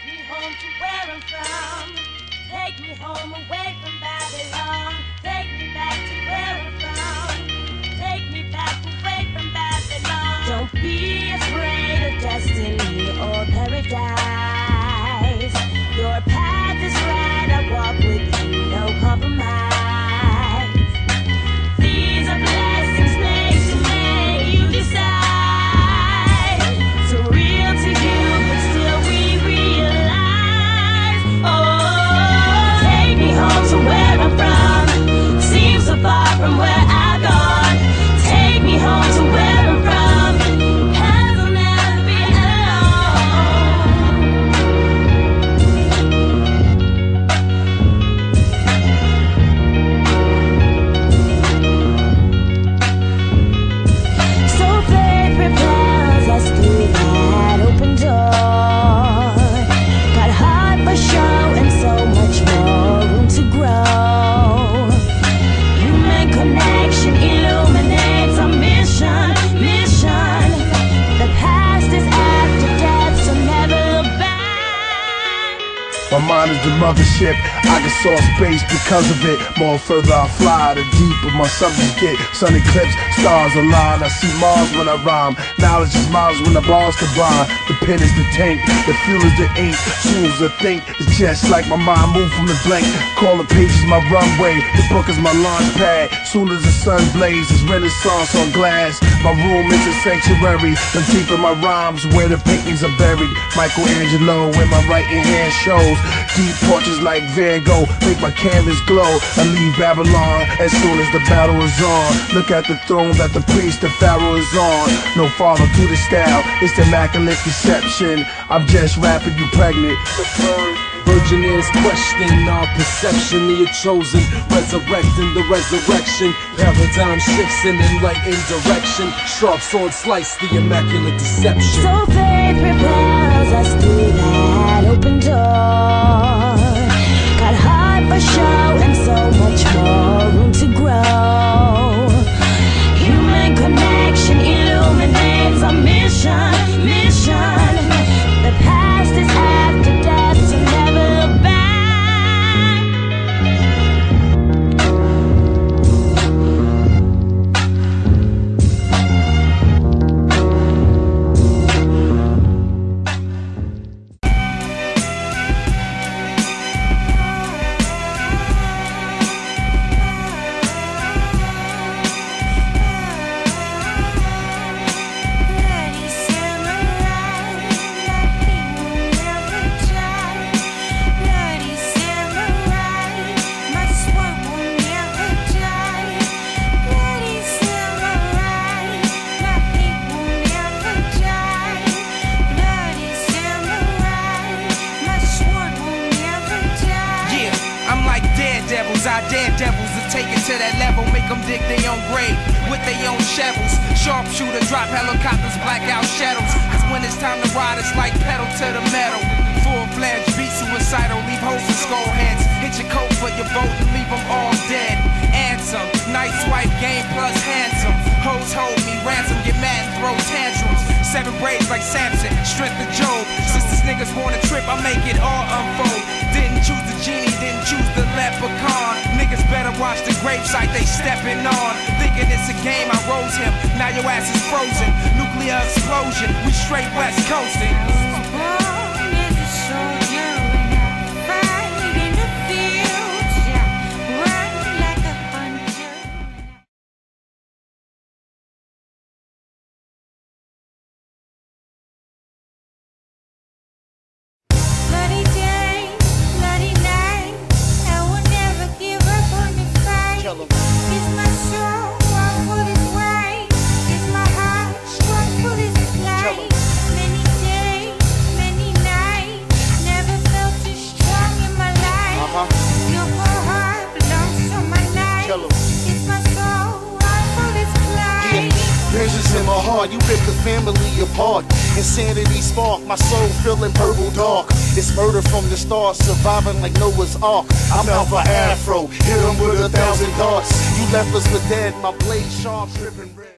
me home to where I'm from. Take me home away from Babylon. Take me back to where I'm from. Take me back away from Babylon. Don't be afraid of destiny or paradise. Your path is right, I walk with you, no compromise. These are blessings made to make you decide. So real to you, but still we realize. Oh, take me home to where I'm from. Seems so far from where I've gone. Take me home to where I'm from. Cause I'll never be So faith propels us through that open door. Got heart for show and so much more room to grow. Human connection illuminates our mission. The past is after death, so never look back. My mind is the mothership, I can soar space because of it. More further I fly, the deeper my subjects get. Sun eclipse, stars align, I see Mars when I rhyme. Knowledge is miles when the bars combine. The pen is the tank, the fuel is the ink. Tools to think, it's just like my mind move from the blank. Call the pages my runway, the book is my launch pad. Soon as the sun blazes, renaissance on glass. My room is a sanctuary, the deep in my rhymes where the paintings are buried. Michelangelo where my writing hand shows. Deep portraits like Van Gogh make my canvas glow. I leave Babylon as soon as the battle is on. Look at the throne that the priest, the pharaoh is on. No father to the style, it's the immaculate conception. I'm just rapping you pregnant. Virgin is questioning our perception. The chosen, resurrecting the resurrection. Paradigm shifts in enlightened direction. Sharp sword slice the immaculate deception. So faith propels us through that open door. Got heart for show and so much more room to grow. Human connection illuminates our mission. The past is after death, so never look back. Our daredevils to take it to that level, make them dig their own grave with their own shovels. Sharpshooter drop helicopters, black out shadows. Cause when it's time to ride, it's like pedal to the metal. Full-fledged beat suicidal, leave holes in skull heads. Hit your coat for your vote and leave them all dead. Answer, nice wife, game plus handsome. Hoes hold me ransom, get mad and throw tantrums. 7 braids like Samson, strength of Job. Sisters niggas want a trip, I make it all unfold. Didn't choose the genie, didn't choose the leprechaun. Niggas better watch the gravesite they stepping on. Thinking it's a game, I rose him, now your ass is frozen. Nuclear explosion, we straight west coasting. Vengeance in my heart, you ripped the family apart. Insanity spark, my soul feeling purple dark. It's murder from the start, surviving like Noah's Ark. I'm out for Afro, hit him with 1,000 darts. You left us for dead, my blade sharp, dripping red.